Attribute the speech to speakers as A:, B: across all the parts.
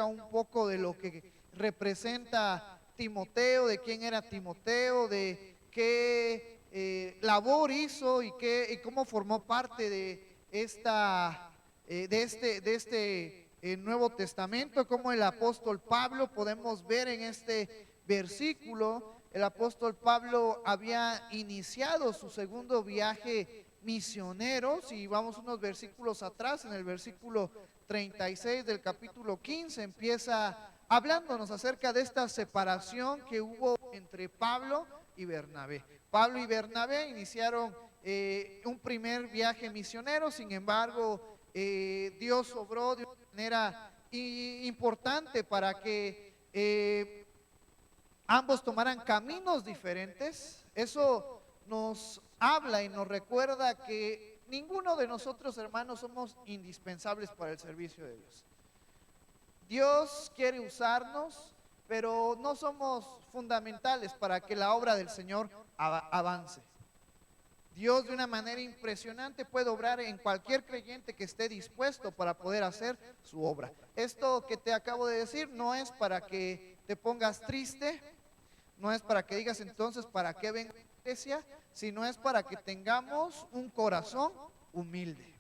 A: un poco de lo que representa Timoteo, de quién era Timoteo, de qué labor hizo y cómo formó parte de este Nuevo Testamento, como el apóstol Pablo, podemos ver en este versículo, el apóstol Pablo había iniciado su segundo viaje misionero. Si vamos unos versículos atrás, en el versículo 36 del capítulo 15, empieza hablándonos acerca de esta separación que hubo entre Pablo y Bernabé. Pablo y Bernabé iniciaron un primer viaje misionero. Sin embargo, Dios obró de una manera importante para que ambos tomaran caminos diferentes. Eso nos habla y nos recuerda que ninguno de nosotros, hermanos, somos indispensables para el servicio de Dios. Dios quiere usarnos, pero no somos fundamentales para que la obra del Señor avance. Dios de una manera impresionante puede obrar en cualquier creyente que esté dispuesto para poder hacer su obra. Esto que te acabo de decir no es para que te pongas triste, no es para que digas entonces para qué vengo a la iglesia, sino es para que tengamos un corazón humilde,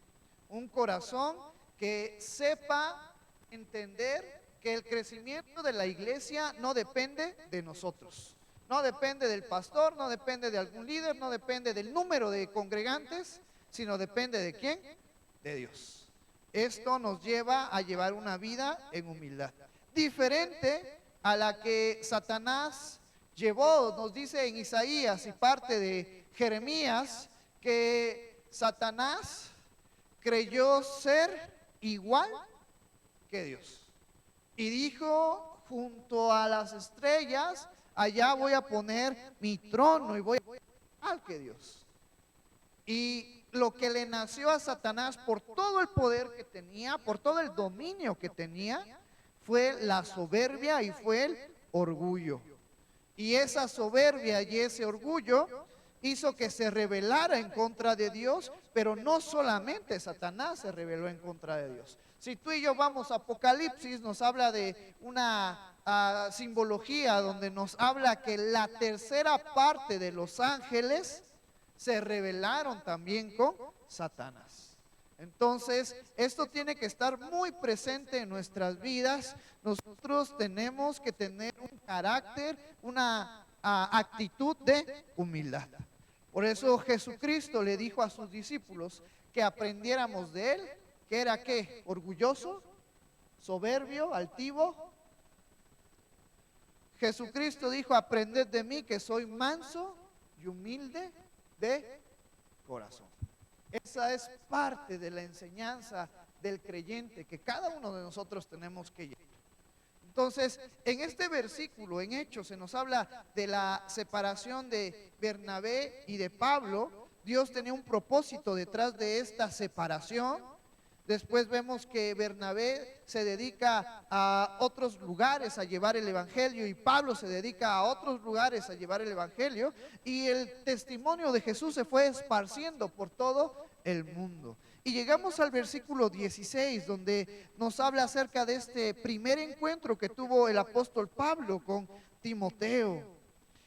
A: un corazón que sepa entender que el crecimiento de la iglesia no depende de nosotros. No depende del pastor, no depende de algún líder, no depende del número de congregantes, sino depende de ¿quién? De Dios. Esto nos lleva a llevar una vida en humildad, diferente a la que Satanás llevó. Nos dice en Isaías y parte de Jeremías que Satanás creyó ser igual que Dios y dijo: junto a las estrellas allá voy a poner mi trono y voy a ser igual que Dios. Y lo que le nació a Satanás, por todo el poder que tenía, por todo el dominio que tenía, fue la soberbia y fue el orgullo. Y esa soberbia y ese orgullo hizo que se rebelara en contra de Dios. Pero no solamente Satanás se rebeló en contra de Dios. Si tú y yo vamos a Apocalipsis, nos habla de una simbología donde nos habla que la tercera parte de los ángeles se rebelaron también con Satanás. Entonces, esto tiene que estar muy presente en nuestras vidas. Nosotros tenemos que tener un carácter, una actitud de humildad. Por eso Jesucristo le dijo a sus discípulos que aprendiéramos de él, que era ¿qué? Orgulloso, soberbio, altivo. Jesucristo dijo: aprended de mí que soy manso y humilde de corazón. Esa es parte de la enseñanza del creyente que cada uno de nosotros tenemos que llevar. Entonces, en este versículo, en Hechos, se nos habla de la separación de Bernabé y de Pablo. Dios tenía un propósito detrás de esta separación. Después vemos que Bernabé se dedica a otros lugares a llevar el evangelio y Pablo se dedica a otros lugares a llevar el evangelio, y el testimonio de Jesús se fue esparciendo por todo el mundo. Y llegamos al versículo 16, donde nos habla acerca de este primer encuentro que tuvo el apóstol Pablo con Timoteo.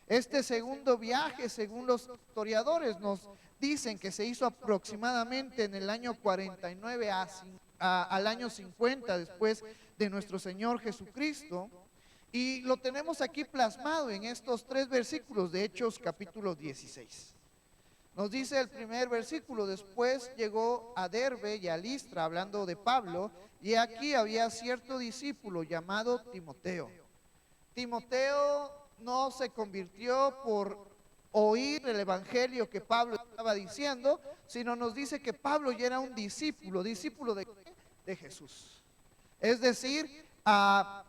A: Este segundo viaje, según los historiadores, nos dicen que se hizo aproximadamente en el año 49 al año 50 después de nuestro Señor Jesucristo. Y lo tenemos aquí plasmado en estos 3 versículos de Hechos capítulo 16. Nos dice el primer versículo: después llegó a Derbe y a Listra, hablando de Pablo, y aquí había cierto discípulo llamado Timoteo. Timoteo no se convirtió por oír el evangelio que Pablo estaba diciendo, sino nos dice que Pablo ya era un discípulo de Jesús. Es decir, a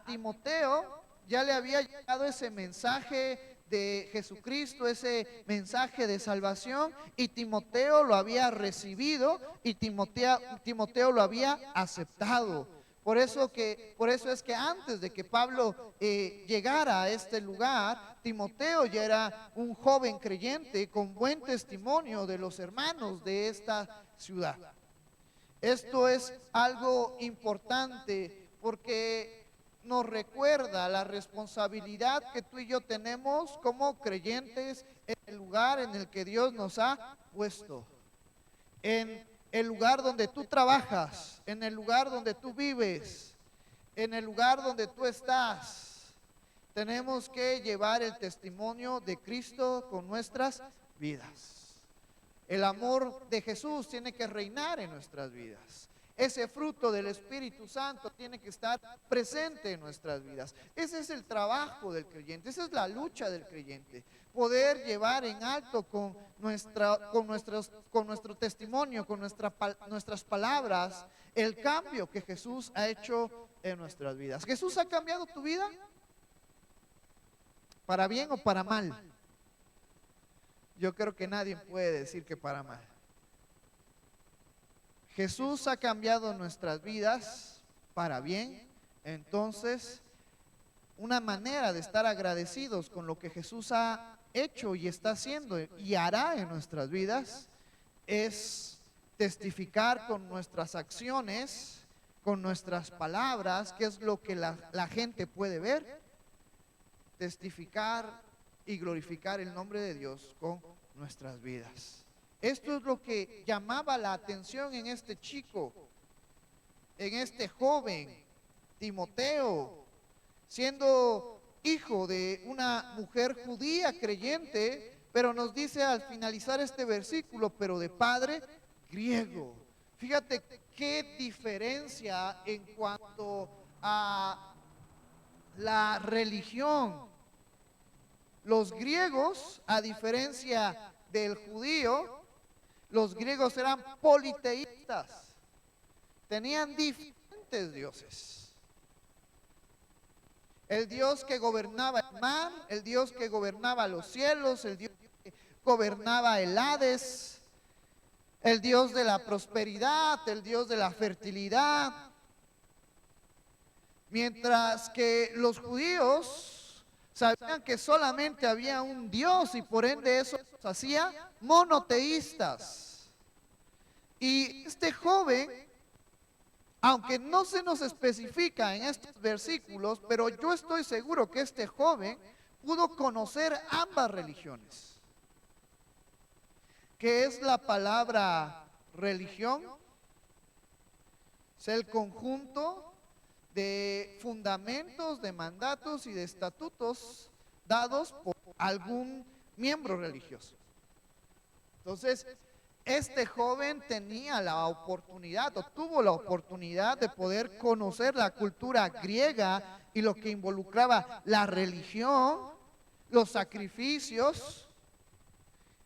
A: Timoteo ya le había llegado ese mensaje de Jesucristo, ese mensaje de salvación, y Timoteo lo había recibido y Timoteo lo había aceptado. Por eso es que antes de que Pablo llegara a este lugar, Timoteo ya era un joven creyente con buen testimonio de los hermanos de esta ciudad. Esto es algo importante porque nos recuerda la responsabilidad que tú y yo tenemos como creyentes en el lugar en el que Dios nos ha puesto, en el lugar donde tú trabajas, en el lugar donde tú vives, en el lugar donde tú estás. Tenemos que llevar el testimonio de Cristo con nuestras vidas. El amor de Jesús tiene que reinar en nuestras vidas. Ese fruto del Espíritu Santo tiene que estar presente en nuestras vidas. Ese es el trabajo del creyente, esa es la lucha del creyente. Poder llevar en alto con nuestro testimonio, con nuestras palabras, el cambio que Jesús ha hecho en nuestras vidas. ¿Jesús ha cambiado tu vida? ¿Para bien o para mal? Yo creo que nadie puede decir que para mal. Jesús ha cambiado nuestras vidas para bien. Entonces, una manera de estar agradecidos con lo que Jesús ha hecho y está haciendo y hará en nuestras vidas es testificar con nuestras acciones, con nuestras palabras, que es lo que la gente puede ver, testificar y glorificar el nombre de Dios con nuestras vidas. Esto es lo que llamaba la atención en este chico, en este joven, Timoteo, siendo hijo de una mujer judía creyente, pero nos dice al finalizar este versículo, pero de padre griego. Fíjate qué diferencia en cuanto a la religión. Los griegos, a diferencia del judío, los griegos eran politeístas, tenían diferentes dioses. El Dios que gobernaba el mar, el Dios que gobernaba los cielos, el Dios que gobernaba el Hades, el Dios de la prosperidad, el Dios de la fertilidad. Mientras que los judíos sabían que solamente había un Dios y por ende eso los hacía monoteístas. Y este joven, aunque no se nos especifica en estos versículos, pero yo estoy seguro que este joven pudo conocer ambas religiones. ¿Qué es la palabra religión? Es el conjunto de fundamentos, de mandatos y de estatutos dados por algún miembro religioso. Entonces, este joven tenía la oportunidad o tuvo la oportunidad de poder conocer la cultura griega y lo que involucraba la religión, los sacrificios,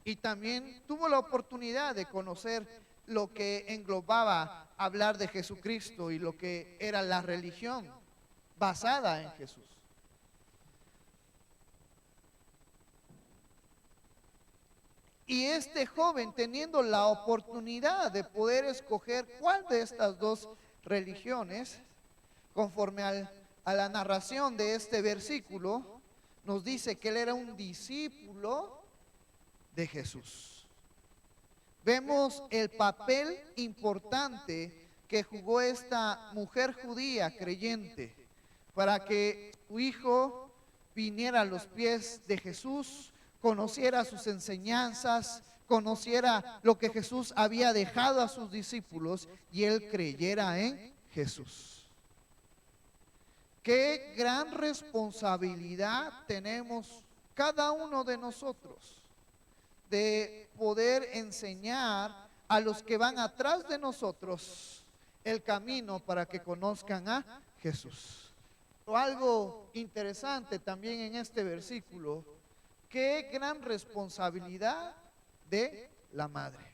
A: y también tuvo la oportunidad de conocer lo que englobaba hablar de Jesucristo y lo que era la religión basada en Jesús. Y este joven, teniendo la oportunidad de poder escoger cuál de estas dos religiones, conforme a la narración de este versículo, nos dice que él era un discípulo de Jesús. Vemos el papel importante que jugó esta mujer judía creyente para que su hijo viniera a los pies de Jesús, conociera sus enseñanzas, conociera lo que Jesús había dejado a sus discípulos y él creyera en Jesús. Qué gran responsabilidad tenemos cada uno de nosotros de poder enseñar a los que van atrás de nosotros el camino para que conozcan a Jesús. Pero algo interesante también en este versículo, qué gran responsabilidad de la madre.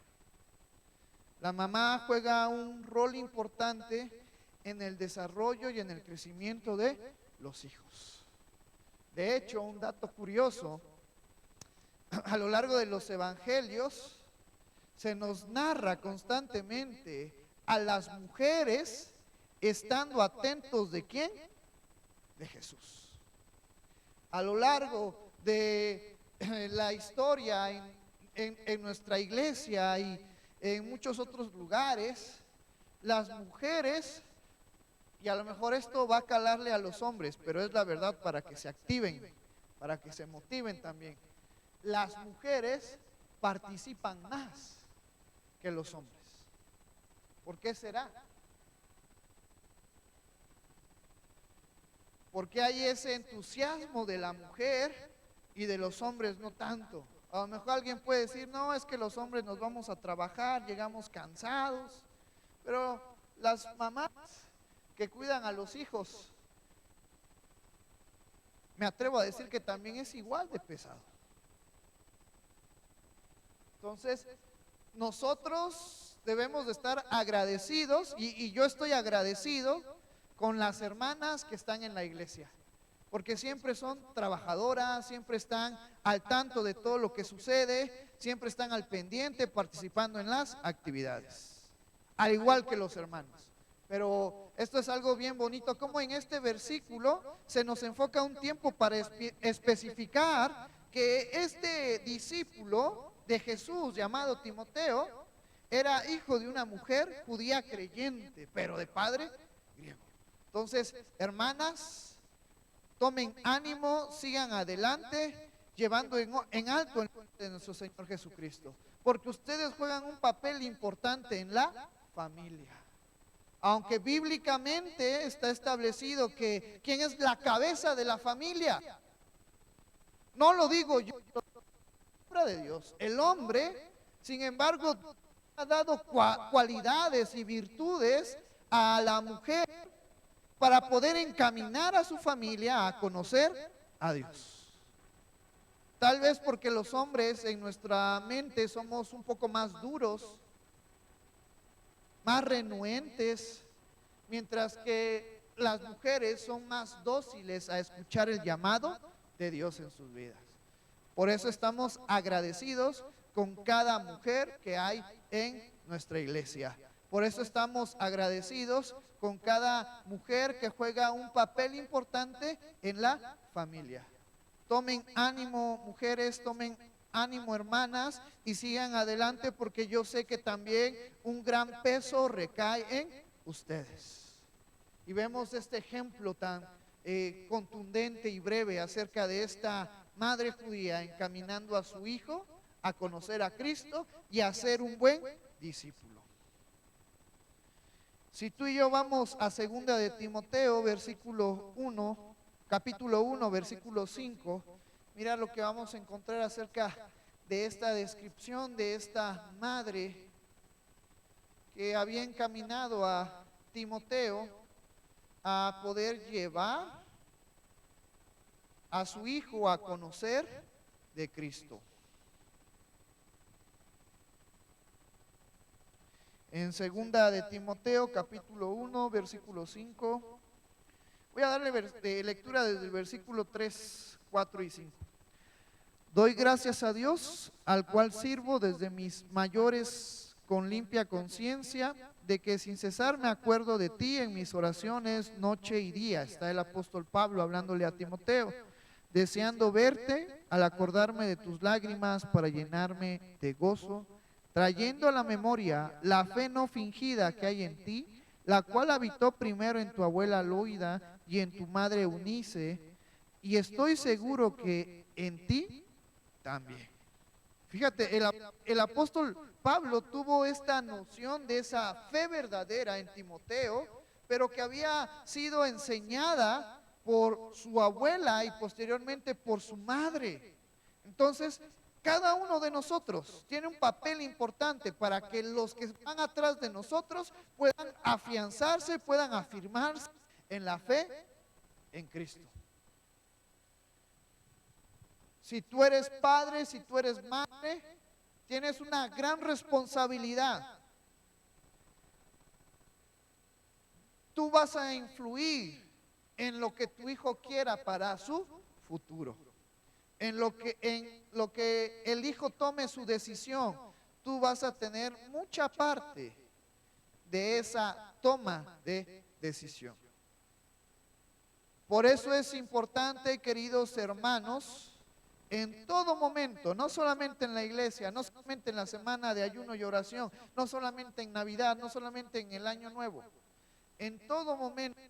A: La mamá juega un rol importante en el desarrollo y en el crecimiento de los hijos. De hecho, un dato curioso, a lo largo de los evangelios se nos narra constantemente a las mujeres estando atentos ¿de quién? De Jesús. A lo largo de la historia en nuestra iglesia y en muchos otros lugares, las mujeres Y a lo mejor esto va a calarle a los hombres, pero es la verdad para que se activen, para que se motiven también. Las mujeres participan más que los hombres. ¿Por qué será? Porque hay ese entusiasmo de la mujer y de los hombres no tanto. A lo mejor alguien puede decir, no, es que los hombres nos vamos a trabajar, llegamos cansados, pero las mamás que cuidan a los hijos, me atrevo a decir que también es igual de pesado. Entonces, nosotros debemos de estar agradecidos y yo estoy agradecido con las hermanas que están en la iglesia, porque siempre son trabajadoras, siempre están al tanto de todo lo que sucede, siempre están al pendiente participando en las actividades, al igual que los hermanos. Pero esto es algo bien bonito, como en este versículo se nos enfoca un tiempo para especificar que este discípulo de Jesús llamado Timoteo era hijo de una mujer judía creyente, pero de padre griego. Entonces, hermanas, tomen ánimo, sigan adelante, llevando en alto el nombre de nuestro Señor Jesucristo, porque ustedes juegan un papel importante en la familia. Aunque bíblicamente está establecido que quién es la cabeza de la familia, no lo digo yo, lo dice la palabra de Dios. El hombre, sin embargo, ha dado cualidades y virtudes a la mujer para poder encaminar a su familia a conocer a Dios. Tal vez porque los hombres en nuestra mente somos un poco más duros, más renuentes, mientras que las mujeres son más dóciles a escuchar el llamado de Dios en sus vidas. Por eso estamos agradecidos con cada mujer que hay en nuestra iglesia. Por eso estamos agradecidos con cada mujer que juega un papel importante en la familia. Tomen ánimo, mujeres, tomen ánimo, hermanas, y sigan adelante, porque yo sé que también un gran peso recae en ustedes. Y vemos este ejemplo tan contundente y breve acerca de esta madre judía encaminando a su hijo a conocer a Cristo y a ser un buen discípulo. Si tú y yo vamos a segunda de Timoteo, capítulo 1, versículo 5, mira lo que vamos a encontrar acerca de esta descripción de esta madre que había encaminado a Timoteo a poder llevar a su hijo a conocer de Cristo. En segunda de Timoteo, capítulo 1, versículo 5. Voy a darle lectura desde el versículo 3, 4 y 5. Doy gracias a Dios, al cual sirvo desde mis mayores con limpia conciencia, de que sin cesar me acuerdo de ti en mis oraciones noche y día. Está el apóstol Pablo hablándole a Timoteo, deseando verte al acordarme de tus lágrimas para llenarme de gozo, trayendo a la memoria la fe no fingida que hay en ti, la cual habitó primero en tu abuela Loida y en tu madre Eunice, y estoy seguro que en ti también. Fíjate, el apóstol Pablo tuvo esta noción de esa fe verdadera en Timoteo, pero que había sido enseñada por su abuela y posteriormente por su madre. Entonces, cada uno de nosotros tiene un papel importante para que los que van atrás de nosotros puedan afianzarse, puedan afirmarse en la fe en Cristo. Si tú eres padre, si tú eres madre, tienes una gran responsabilidad. Tú vas a influir en lo que tu hijo quiera para su futuro. En lo que el hijo tome su decisión, tú vas a tener mucha parte de esa toma de decisión. Por eso es importante, queridos hermanos, en todo momento, no solamente en la iglesia, no solamente en la semana de ayuno y oración, no solamente en Navidad, no solamente en el Año Nuevo, en todo momento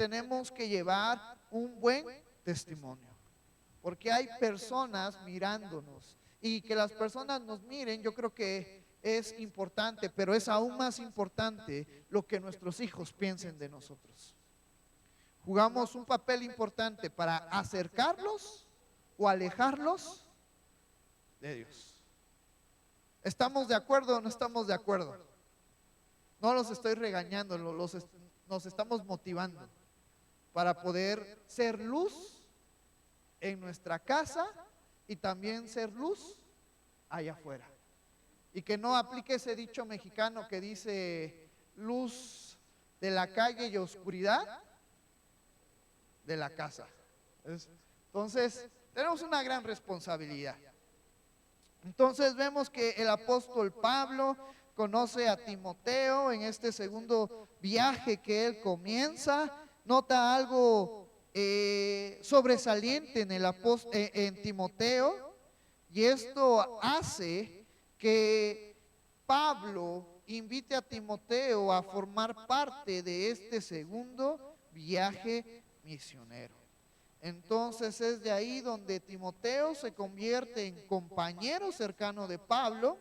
A: tenemos que llevar un buen testimonio, porque hay personas mirándonos, y que las personas nos miren, yo creo que es importante, pero es aún más importante lo que nuestros hijos piensen de nosotros. Jugamos un papel importante para acercarlos o alejarlos de Dios. ¿Estamos de acuerdo o no estamos de acuerdo? No los estoy regañando, nos estamos motivando para poder ser luz en nuestra casa y también ser luz allá afuera. Y que no aplique ese dicho mexicano que dice luz de la calle y oscuridad de la casa. Entonces, tenemos una gran responsabilidad. Entonces vemos que el apóstol Pablo conoce a Timoteo en este segundo viaje que él comienza. Nota algo sobresaliente en Timoteo, y esto hace que Pablo invite a Timoteo a formar parte de este segundo viaje misionero. Entonces es de ahí donde Timoteo se convierte en compañero cercano de Pablo,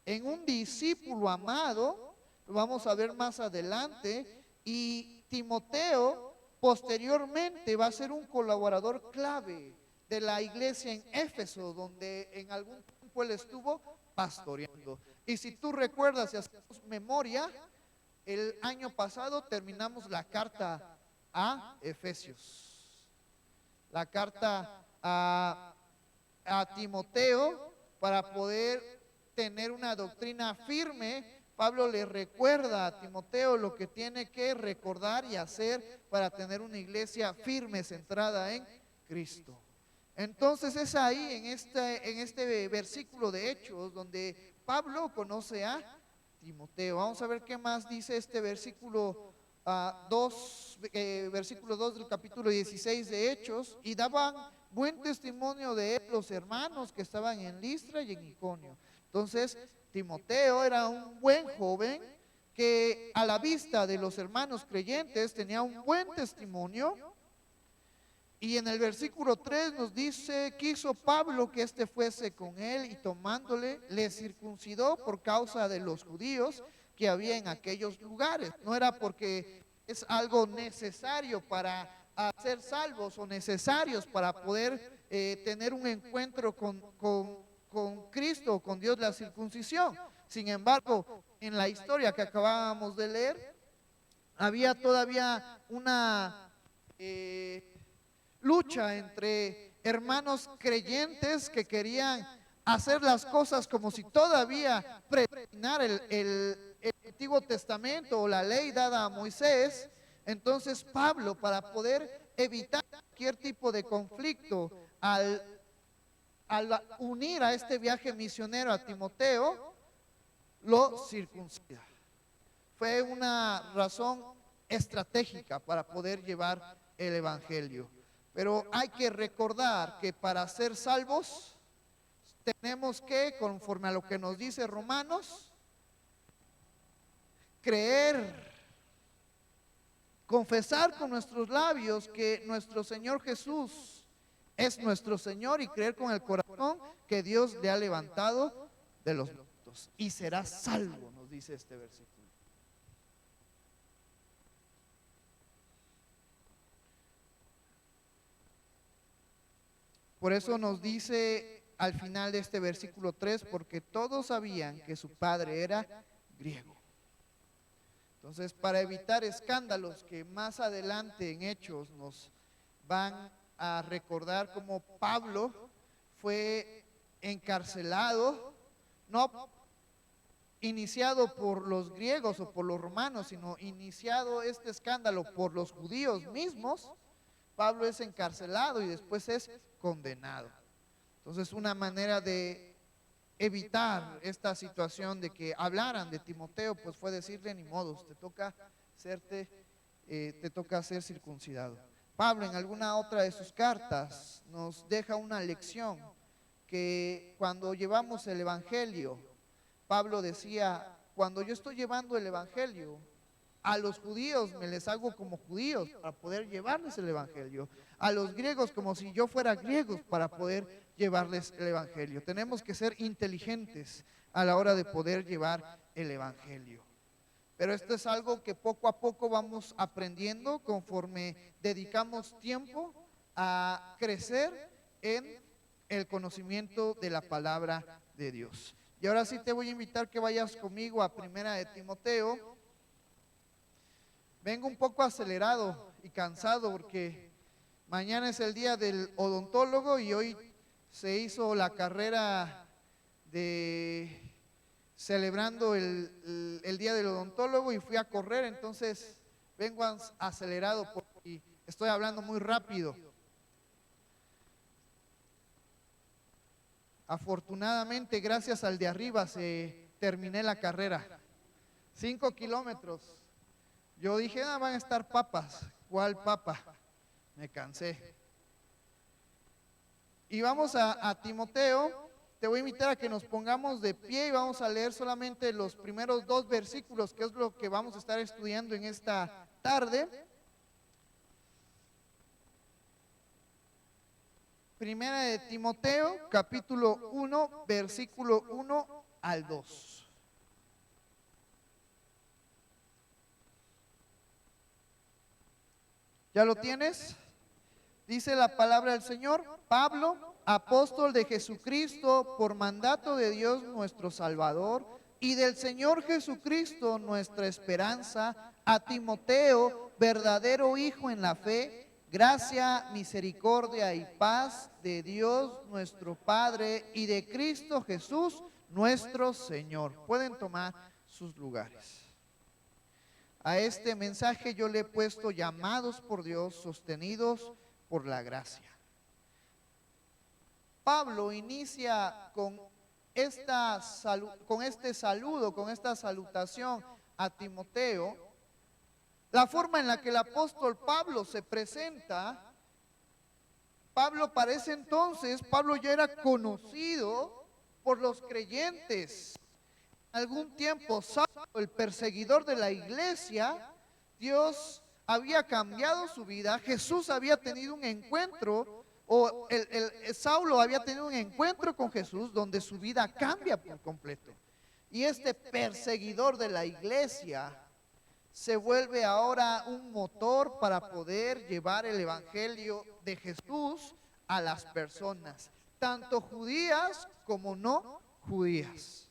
A: en un discípulo amado, lo vamos a ver más adelante, y Timoteo posteriormente va a ser un colaborador clave de la iglesia en Éfeso, donde en algún tiempo él estuvo pastoreando. Y si tú recuerdas y hacemos memoria, el año pasado terminamos la carta a Efesios. La carta a Timoteo, para poder tener una doctrina firme. Pablo le recuerda a Timoteo lo que tiene que recordar y hacer para tener una iglesia firme, centrada en Cristo. Entonces es ahí en este versículo de Hechos donde Pablo conoce a Timoteo. Vamos a ver qué más dice este versículo 2 del capítulo 16 de Hechos. Y daban buen testimonio de él los hermanos que estaban en Listra y en Iconio. Entonces Timoteo era un buen joven que a la vista de los hermanos creyentes tenía un buen testimonio. Y en el versículo 3 nos dice: quiso Pablo que éste fuese con él, y tomándole le circuncidó por causa de los judíos que había en aquellos lugares. No era porque es algo necesario para ser salvos o necesarios para poder tener un encuentro con Cristo, con Dios, la circuncisión. Sin embargo, en la historia que acabábamos de leer, había todavía una lucha entre hermanos creyentes que querían hacer las cosas como si todavía predestinar el Antiguo Testamento o la ley dada a Moisés. Entonces Pablo, para poder evitar cualquier tipo de conflicto, al unir a este viaje misionero a Timoteo, lo circuncida. Fue una razón estratégica para poder llevar el evangelio. Pero hay que recordar que para ser salvos tenemos que, conforme a lo que nos dice Romanos, creer, confesar con nuestros labios que nuestro Señor Jesús es nuestro Señor, y creer con el corazón que Dios le ha levantado de los muertos y será salvo, nos dice este versículo. Por eso nos dice al final de este versículo 3, porque todos sabían que su padre era griego. Entonces, para evitar escándalos que más adelante en Hechos nos van a recordar cómo Pablo fue encarcelado, no iniciado por los griegos o por los romanos, sino iniciado este escándalo por los judíos mismos. Pablo es encarcelado y después es condenado. Entonces, una manera de evitar esta situación de que hablaran de Timoteo, pues fue decirle: ni modos, te toca ser circuncidado. Pablo, en alguna otra de sus cartas, nos deja una lección que cuando llevamos el evangelio, Pablo decía: cuando yo estoy llevando el evangelio, A los judíos me les hago como judíos para poder llevarles el evangelio. A los griegos como si yo fuera griegos para poder llevarles el evangelio. Tenemos que ser inteligentes a la hora de poder llevar el evangelio. Pero esto es algo que poco a poco vamos aprendiendo conforme dedicamos tiempo a crecer en el conocimiento de la palabra de Dios. Y ahora sí te voy a invitar que vayas conmigo a Primera de Timoteo. Vengo un poco acelerado y cansado porque mañana es el día del odontólogo y hoy se hizo la carrera de celebrando el día del odontólogo y fui a correr, entonces vengo acelerado y estoy hablando muy rápido. Afortunadamente, gracias al de arriba, terminé la carrera. 5 kilómetros. Yo dije, van a estar papas. ¿Cuál papa? Me cansé. Y vamos a Timoteo. Te voy a invitar a que nos pongamos de pie y vamos a leer solamente los primeros 2 versículos, que es lo que vamos a estar estudiando en esta tarde. Primera de Timoteo, capítulo 1, versículo 1 al 2. ¿Ya lo tienes? Dice la palabra del Señor: Pablo, apóstol de Jesucristo, por mandato de Dios nuestro Salvador y del Señor Jesucristo nuestra esperanza, a Timoteo, verdadero hijo en la fe, gracia, misericordia y paz de Dios nuestro Padre y de Cristo Jesús nuestro Señor. Pueden tomar sus lugares. A este mensaje yo le he puesto llamados por Dios, sostenidos por la gracia. Pablo inicia con este saludo, con esta salutación a Timoteo. La forma en la que el apóstol Pablo se presenta, Pablo para ese entonces, Pablo ya era conocido por los creyentes. Algún tiempo Saulo, el perseguidor de la iglesia, Dios había cambiado su vida. Jesús había tenido un encuentro, o Saulo había tenido un encuentro con Jesús donde su vida cambia por completo. Y este perseguidor de la iglesia se vuelve ahora un motor para poder llevar el evangelio de Jesús a las personas, tanto judías como no judías.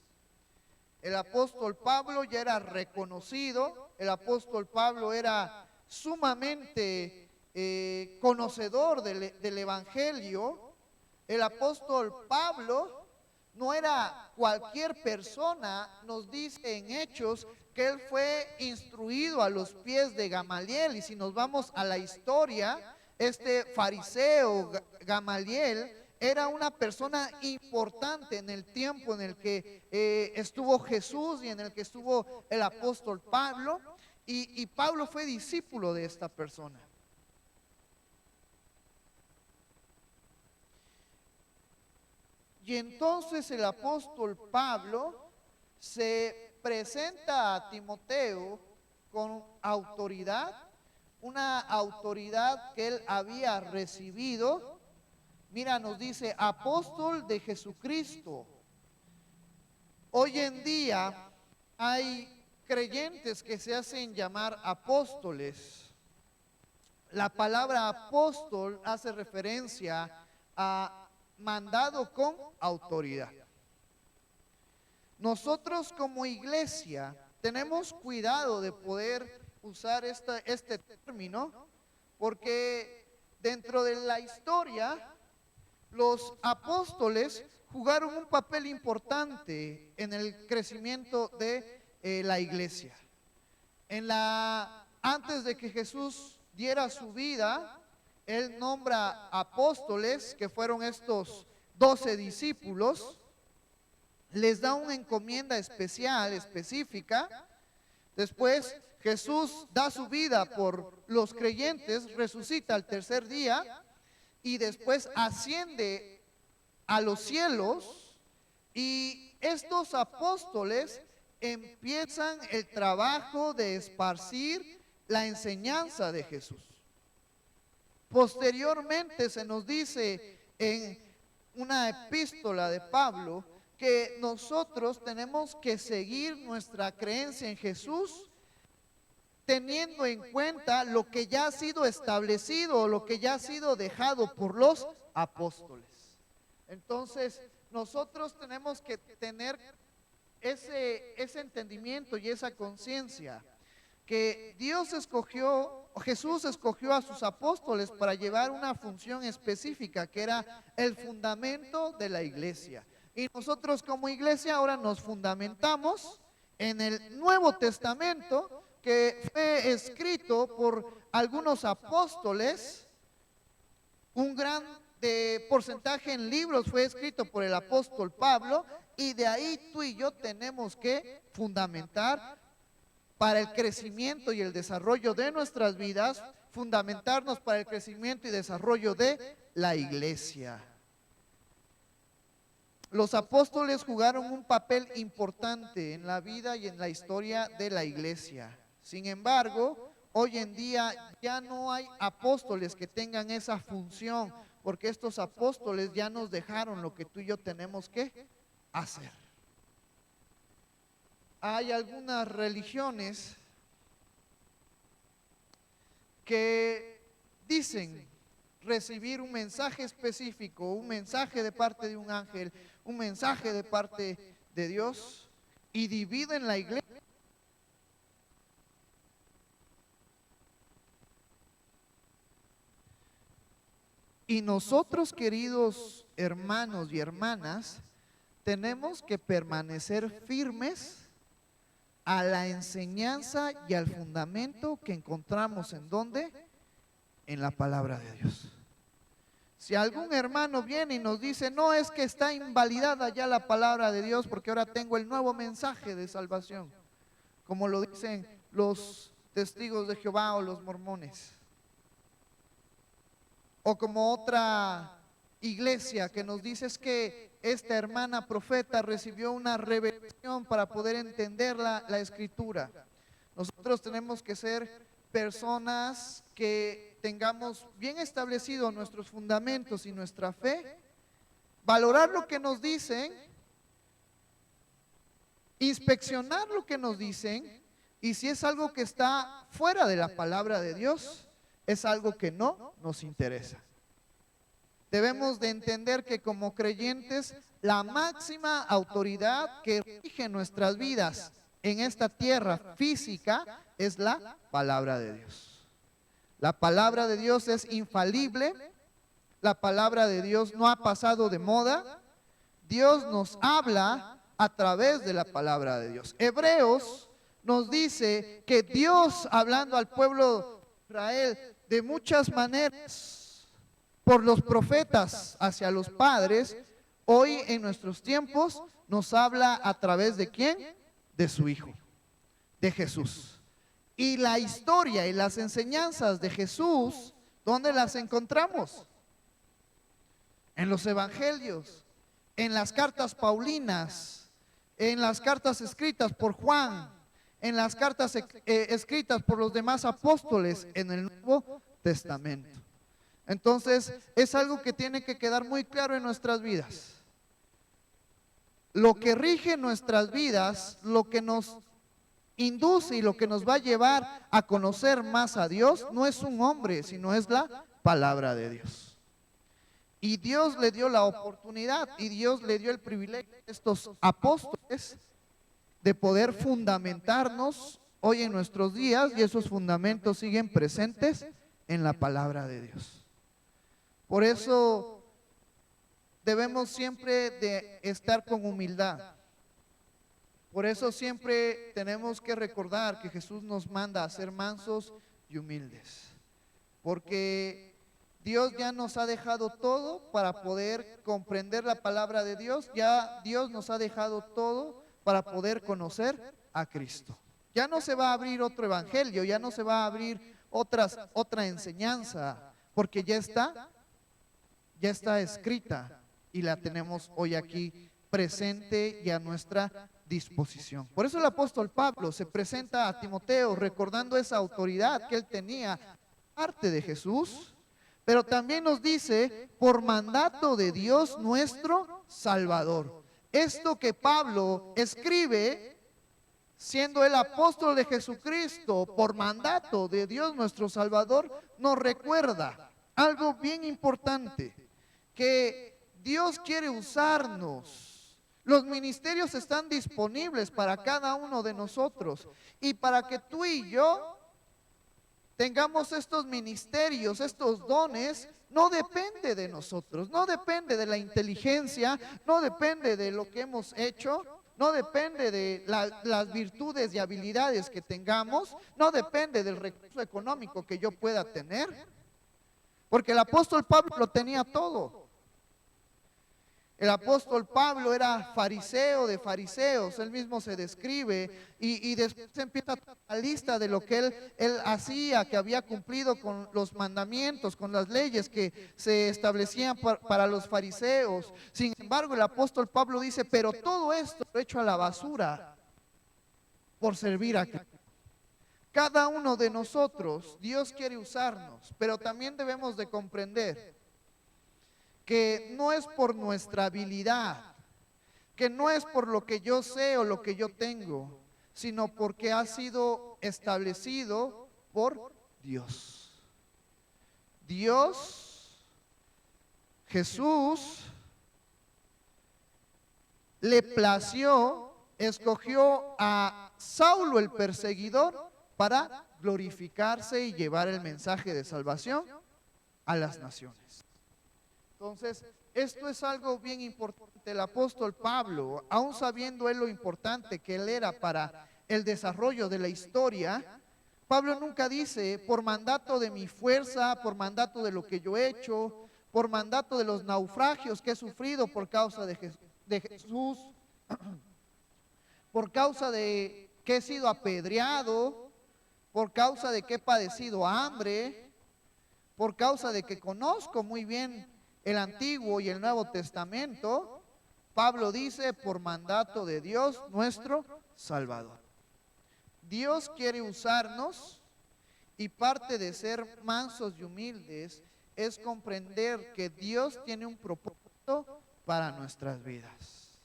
A: El apóstol Pablo ya era reconocido, el apóstol Pablo era sumamente conocedor del evangelio. El apóstol Pablo no era cualquier persona. Nos dice en Hechos que él fue instruido a los pies de Gamaliel, y si nos vamos a la historia, este fariseo Gamaliel era una persona importante en el tiempo en el que estuvo Jesús y en el que estuvo el apóstol Pablo, y Pablo fue discípulo de esta persona. Y entonces el apóstol Pablo se presenta a Timoteo con autoridad, una autoridad que él había recibido. Mira, nos dice apóstol de Jesucristo. Hoy en día hay creyentes que se hacen llamar apóstoles. La palabra apóstol hace referencia a mandado con autoridad. Nosotros como iglesia tenemos cuidado de poder usar este término, porque dentro de la historia los apóstoles jugaron un papel importante en el crecimiento de la iglesia. Antes de que Jesús diera su vida, él nombra apóstoles, que fueron estos 12 discípulos, les da una encomienda especial, específica. Después Jesús da su vida por los creyentes, resucita al tercer día y después asciende a los cielos. Y estos apóstoles empiezan el trabajo de esparcir la enseñanza de Jesús. Posteriormente se nos dice en una epístola de Pablo que nosotros tenemos que seguir nuestra creencia en Jesús teniendo en cuenta lo que ya ha sido establecido, lo que ya ha sido dejado por los apóstoles. Entonces, nosotros tenemos que tener ese entendimiento y esa conciencia que Jesús escogió a sus apóstoles para llevar una función específica, que era el fundamento de la iglesia. Y nosotros como iglesia ahora nos fundamentamos en el Nuevo Testamento, que fue escrito por algunos apóstoles. Un gran porcentaje en libros fue escrito por el apóstol Pablo, y de ahí tú y yo tenemos que fundamentar para el crecimiento y el desarrollo de nuestras vidas, fundamentarnos para el crecimiento y desarrollo de la iglesia. Los apóstoles jugaron un papel importante en la vida y en la historia de la iglesia. Sin embargo, hoy en día ya no hay apóstoles que tengan esa función, porque estos apóstoles ya nos dejaron lo que tú y yo tenemos que hacer. Hay algunas religiones que dicen recibir un mensaje específico, un mensaje de parte de un ángel, un mensaje de parte de Dios, y dividen la iglesia. Y nosotros, queridos hermanos y hermanas, tenemos que permanecer firmes a la enseñanza y al fundamento que encontramos ¿en dónde? En la palabra de Dios. Si algún hermano viene y nos dice, no, es que está invalidada ya la palabra de Dios porque ahora tengo el nuevo mensaje de salvación, como lo dicen los testigos de Jehová o los mormones, o como otra iglesia que nos dice es que esta hermana profeta recibió una revelación para poder entender la escritura. Nosotros tenemos que ser personas que tengamos bien establecidos nuestros fundamentos y nuestra fe, valorar lo que nos dicen, inspeccionar lo que nos dicen, y si es algo que está fuera de la palabra de Dios, es algo que no nos interesa. Debemos de entender que como creyentes, la máxima autoridad que rige nuestras vidas en esta tierra física es la palabra de Dios. La palabra de Dios es infalible, la palabra de Dios no ha pasado de moda. Dios nos habla a través de la palabra de Dios. Hebreos nos dice que Dios, hablando al pueblo de Israel de muchas maneras, por los profetas hacia los padres, hoy en nuestros tiempos nos habla a través de ¿quién? De su Hijo, de Jesús. Y la historia y las enseñanzas de Jesús, ¿dónde las encontramos? En los evangelios, en las cartas paulinas, en las cartas escritas por Juan, en las cartas escritas por los demás apóstoles en el Nuevo Testamento. Entonces, es algo que tiene que quedar muy claro en nuestras vidas. Lo que rige nuestras vidas, lo que nos induce y lo que nos va a llevar a conocer más a Dios, no es un hombre, sino es la palabra de Dios. Y Dios le dio la oportunidad y Dios le dio el privilegio a estos apóstoles de poder fundamentarnos hoy en nuestros días, y esos fundamentos siguen presentes en la palabra de Dios. Por eso debemos siempre de estar con humildad. Por eso siempre tenemos que recordar que Jesús nos manda a ser mansos y humildes. Porque Dios ya nos ha dejado todo para poder comprender la palabra de Dios. Ya Dios nos ha dejado todo para poder conocer a Cristo. Ya no se va a abrir otro evangelio, ya no se va a abrir otra enseñanza, porque ya está escrita y la tenemos hoy aquí presente y a nuestra disposición. Por eso el apóstol Pablo se presenta a Timoteo recordando esa autoridad que él tenía parte de Jesús, pero también nos dice por mandato de Dios nuestro Salvador. Esto que Pablo escribe, siendo el apóstol de Jesucristo, por mandato de Dios nuestro Salvador, nos recuerda algo bien importante, que Dios quiere usarnos. Los ministerios están disponibles para cada uno de nosotros, y para que tú y yo tengamos estos ministerios, estos dones, no depende de nosotros, no depende de la inteligencia, no depende de lo que hemos hecho, no depende de las virtudes y habilidades que tengamos, no depende del recurso económico que yo pueda tener, porque el apóstol Pablo lo tenía todo. El apóstol Pablo era fariseo de fariseos, él mismo se describe y después empieza la lista de lo que él hacía, que había cumplido con los mandamientos, con las leyes que se establecían para los fariseos. Sin embargo, el apóstol Pablo dice, pero todo esto lo he hecho a la basura por servir a Cristo. Cada uno de nosotros, Dios quiere usarnos, pero también debemos de comprender que no es por nuestra habilidad, que no es por lo que yo sé o lo que yo tengo, sino porque ha sido establecido por Dios. Dios, Jesús, le plació, escogió a Saulo el perseguidor para glorificarse y llevar el mensaje de salvación a las naciones. Entonces, esto es algo bien importante. El apóstol Pablo, aún sabiendo él lo importante que él era para el desarrollo de la historia, Pablo nunca dice, por mandato de mi fuerza, por mandato de lo que yo he hecho, por mandato de los naufragios que he sufrido por causa de Jesús, por causa de que he sido apedreado, por causa de que he padecido hambre, por causa de que conozco muy bien el Antiguo y el Nuevo Testamento. Pablo dice, por mandato de Dios nuestro Salvador. Dios quiere usarnos, y parte de ser mansos y humildes es comprender que Dios tiene un propósito para nuestras vidas.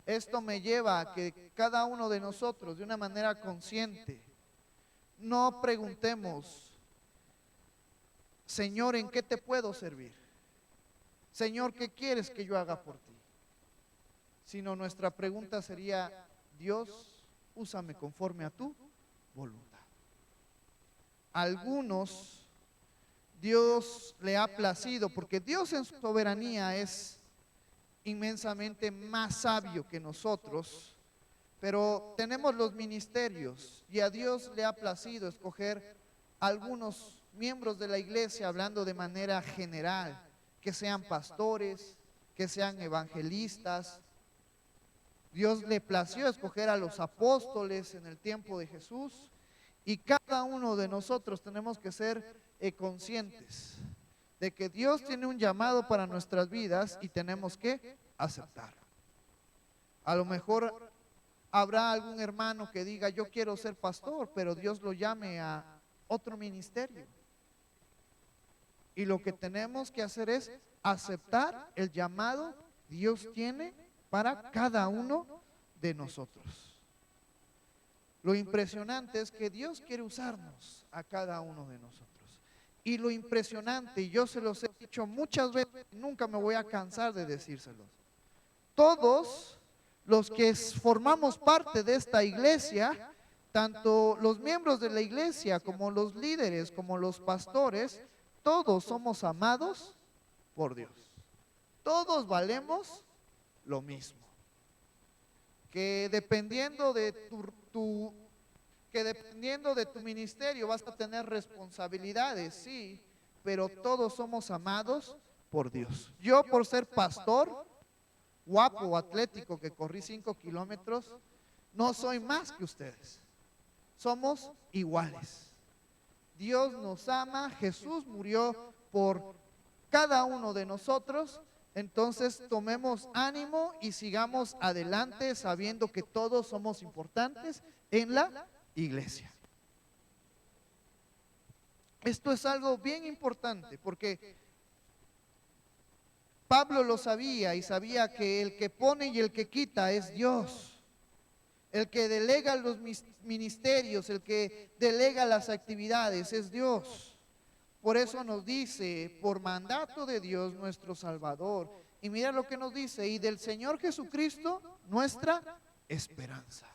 A: Esto me lleva a que cada uno de nosotros, de una manera consciente, no preguntemos, Señor, ¿en qué te puedo servir? Señor, ¿qué quieres que yo haga por ti? Sino nuestra pregunta sería, Dios, úsame conforme a tu voluntad. Algunos, Dios le ha placido, porque Dios en su soberanía es inmensamente más sabio que nosotros, pero tenemos los ministerios y a Dios le ha placido escoger algunos miembros de la iglesia, hablando de manera general, que sean pastores, que sean evangelistas. Dios le plació escoger a los apóstoles en el tiempo de Jesús, y cada uno de nosotros tenemos que ser conscientes de que Dios tiene un llamado para nuestras vidas y tenemos que aceptarlo. A lo mejor habrá algún hermano que diga, yo quiero ser pastor, pero Dios lo llame a otro ministerio. Y lo que tenemos que hacer es aceptar el llamado que Dios tiene para cada uno de nosotros. Lo impresionante es que Dios quiere usarnos a cada uno de nosotros. Y lo impresionante, y yo se los he dicho muchas veces, nunca me voy a cansar de decírselos. Todos los que formamos parte de esta iglesia, tanto los miembros de la iglesia como los líderes, como los pastores, todos somos amados por Dios. Todos valemos lo mismo. Que dependiendo de tu ministerio vas a tener responsabilidades, sí, pero todos somos amados por Dios. Yo, por ser pastor, guapo, atlético, que corrí 5 kilómetros, no soy más que ustedes. Somos iguales. Dios nos ama, Jesús murió por cada uno de nosotros, Entonces tomemos ánimo y sigamos adelante sabiendo que todos somos importantes en la iglesia. Esto es algo bien importante porque Pablo lo sabía y sabía que el que pone y el que quita es Dios. El que delega los ministerios, el que delega las actividades es Dios. Por eso nos dice, por mandato de Dios nuestro Salvador. Y mira lo que nos dice, y del Señor Jesucristo nuestra esperanza.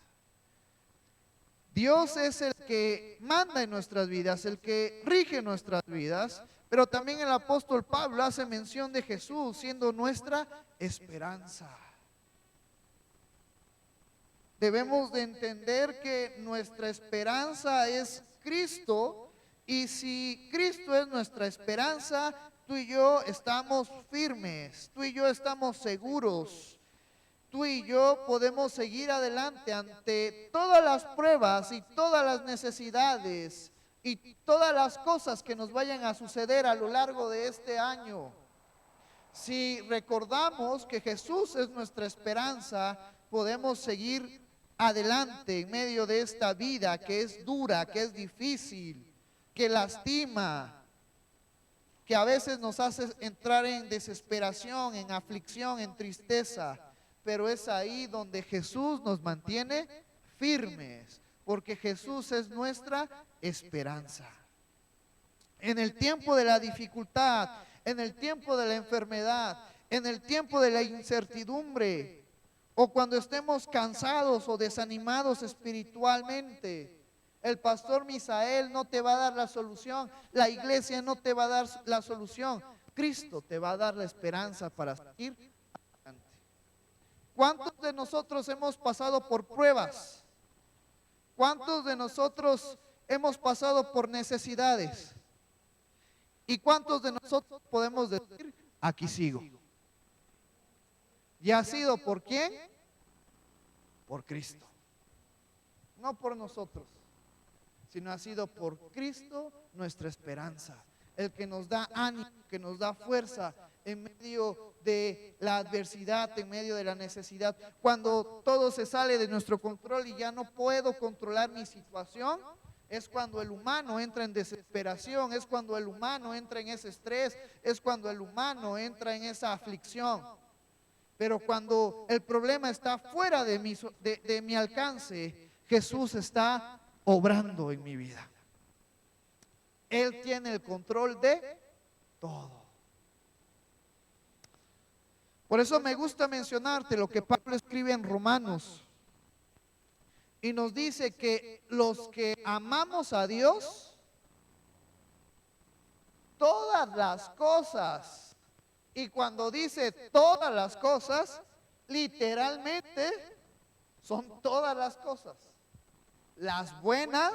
A: Dios es el que manda en nuestras vidas, el que rige nuestras vidas, pero también el apóstol Pablo hace mención de Jesús siendo nuestra esperanza. Debemos de entender que nuestra esperanza es Cristo. Y si Cristo es nuestra esperanza, tú y yo estamos firmes, tú y yo estamos seguros, tú y yo podemos seguir adelante ante todas las pruebas y todas las necesidades y todas las cosas que nos vayan a suceder a lo largo de este año. Si recordamos que Jesús es nuestra esperanza, podemos seguir adelante en medio de esta vida que es dura, que es difícil, que lastima, que a veces nos hace entrar en desesperación, en aflicción, en tristeza, pero es ahí donde Jesús nos mantiene firmes, porque Jesús es nuestra esperanza. En el tiempo de la dificultad, en el tiempo de la enfermedad, en el tiempo de la incertidumbre, o cuando estemos cansados o desanimados espiritualmente, el pastor Misael no te va a dar la solución, la iglesia no te va a dar la solución, Cristo te va a dar la esperanza para seguir adelante. ¿Cuántos de nosotros hemos pasado por pruebas? ¿Cuántos de nosotros hemos pasado por necesidades? ¿Y cuántos de nosotros podemos decir, aquí sigo? ¿Y ha sido por quién? Por Cristo. No por nosotros, sino ha sido por Cristo nuestra esperanza, el que nos da ánimo, que nos da fuerza en medio de la adversidad, en medio de la necesidad. Cuando todo se sale de nuestro control y ya no puedo controlar mi situación, es cuando el humano entra en desesperación, es cuando el humano entra en ese estrés, es cuando el humano entra en esa aflicción. Pero cuando el problema está fuera de mi alcance, Jesús está obrando en mi vida. Él tiene el control de todo. Por eso me gusta mencionarte lo que Pablo escribe en Romanos. Y nos dice que los que amamos a Dios, todas las cosas, y cuando dice todas las cosas, literalmente son todas las cosas. Las buenas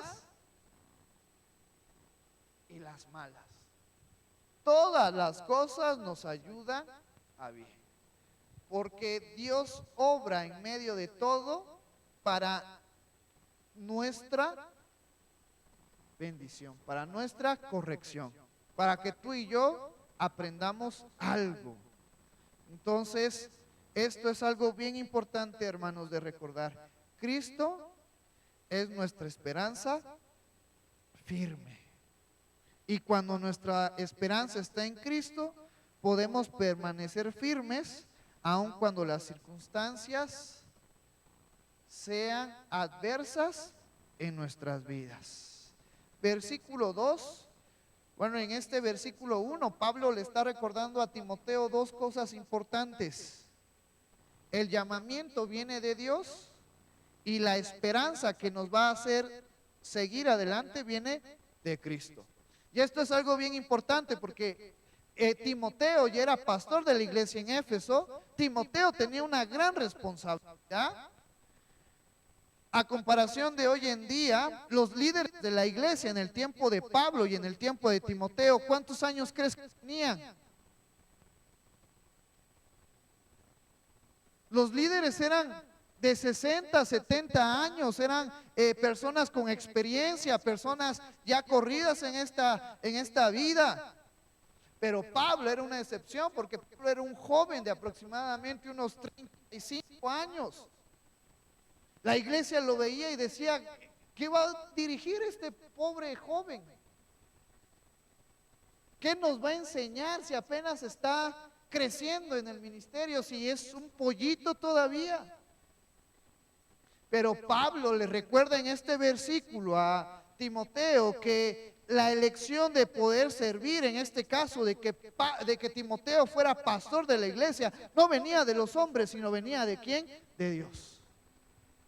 A: y las malas. Todas las cosas nos ayudan a bien. Porque Dios obra en medio de todo para nuestra bendición, para nuestra corrección, para que tú y yo aprendamos algo. Entonces, esto es algo bien importante, hermanos, de recordar. Cristo es nuestra esperanza firme. Y cuando nuestra esperanza está en Cristo, podemos permanecer firmes, aun cuando las circunstancias sean adversas en nuestras vidas. Versículo 2. Bueno, en este versículo 1, Pablo le está recordando a Timoteo dos cosas importantes. El llamamiento viene de Dios y la esperanza que nos va a hacer seguir adelante viene de Cristo. Y esto es algo bien importante porque Timoteo ya era pastor de la iglesia en Éfeso. Timoteo tenía una gran responsabilidad. A comparación de hoy en día, los líderes de la iglesia en el tiempo de Pablo y en el tiempo de Timoteo, ¿cuántos años crees que tenían? Los líderes eran de 60, 70 años, eran personas con experiencia, personas ya corridas en esta vida. Pero Pablo era una excepción porque Pablo era un joven de aproximadamente unos 35 años. La iglesia lo veía y decía, ¿qué va a dirigir este pobre joven? ¿Qué nos va a enseñar si apenas está creciendo en el ministerio, si es un pollito todavía? Pero Pablo le recuerda en este versículo a Timoteo que la elección de poder servir, en este caso de que Timoteo fuera pastor de la iglesia, no venía de los hombres, sino venía de ¿quién? De Dios.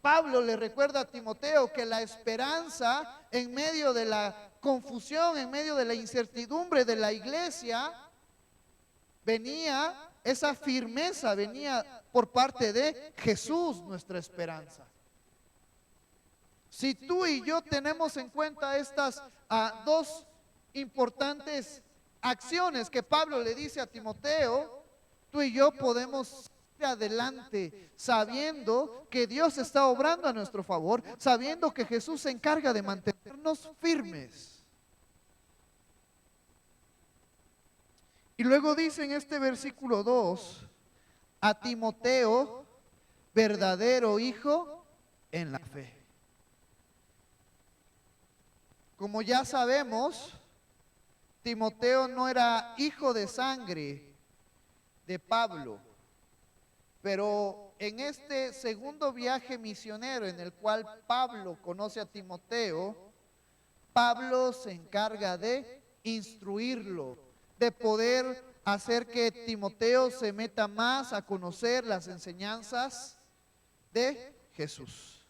A: Pablo le recuerda a Timoteo que la esperanza en medio de la confusión, en medio de la incertidumbre de la iglesia, venía, esa firmeza venía por parte de Jesús, nuestra esperanza. Si tú y yo tenemos en cuenta estas dos importantes acciones que Pablo le dice a Timoteo, tú y yo podemos ir adelante sabiendo que Dios está obrando a nuestro favor, sabiendo que Jesús se encarga de mantenernos firmes. Y luego dice en este versículo 2, a Timoteo, verdadero hijo en la fe. Como ya sabemos, Timoteo no era hijo de sangre de Pablo, pero en este segundo viaje misionero en el cual Pablo conoce a Timoteo, Pablo se encarga de instruirlo, de poder hacer que Timoteo se meta más a conocer las enseñanzas de Jesús.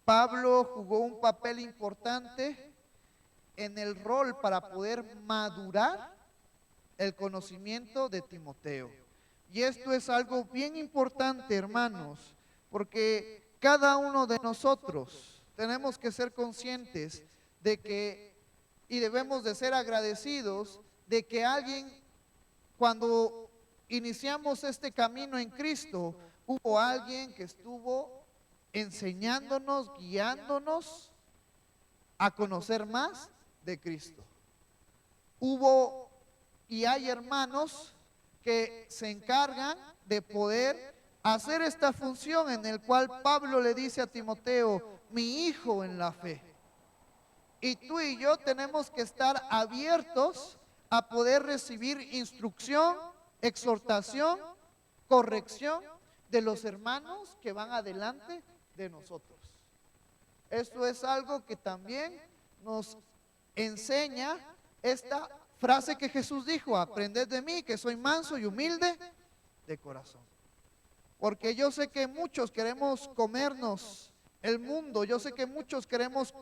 A: Pablo jugó un papel importante en el rol para poder madurar el conocimiento de Timoteo. Y esto es algo bien importante, hermanos, porque cada uno de nosotros tenemos que ser conscientes de que, y debemos de ser agradecidos de que alguien, cuando iniciamos este camino en Cristo, hubo alguien que estuvo enseñándonos, guiándonos a conocer más de Cristo. Hubo y hay hermanos que se encargan de poder hacer esta función en el cual Pablo le dice a Timoteo, mi hijo en la fe. Y tú y yo tenemos que estar abiertos a poder recibir instrucción, exhortación, corrección de los hermanos que van adelante de nosotros. Esto es algo que también nos enseña esta frase que Jesús dijo, aprended de mí que soy manso y humilde de corazón. Porque yo sé que muchos queremos comernos el mundo, yo sé que muchos queremos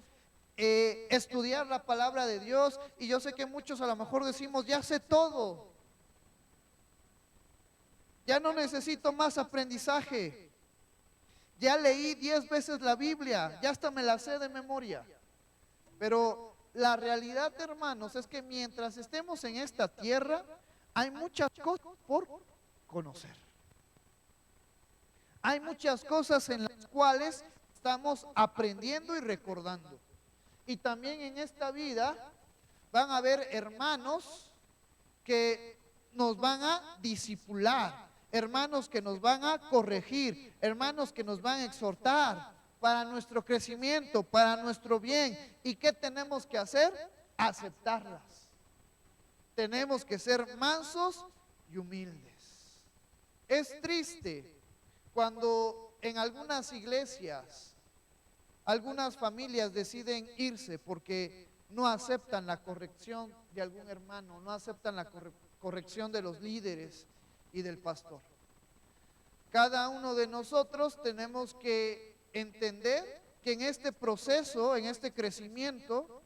A: estudiar la palabra de Dios y yo sé que muchos a lo mejor decimos, ya sé todo, ya no necesito más aprendizaje, ya leí 10 veces la Biblia, ya hasta me la sé de memoria. Pero la realidad, hermanos, es que mientras estemos en esta tierra, hay muchas cosas por conocer. Hay muchas cosas en las cuales estamos aprendiendo y recordando. Y también en esta vida van a haber hermanos que nos van a discipular, hermanos que nos van a corregir, hermanos que nos van a exhortar para nuestro crecimiento, para nuestro bien. ¿Y qué tenemos que hacer? Aceptarlas. Tenemos que ser mansos y humildes. Es triste cuando en algunas iglesias, algunas familias deciden irse porque no aceptan la corrección de algún hermano, no aceptan la corrección de los líderes y del pastor. Cada uno de nosotros tenemos que entender que en este proceso, en este crecimiento,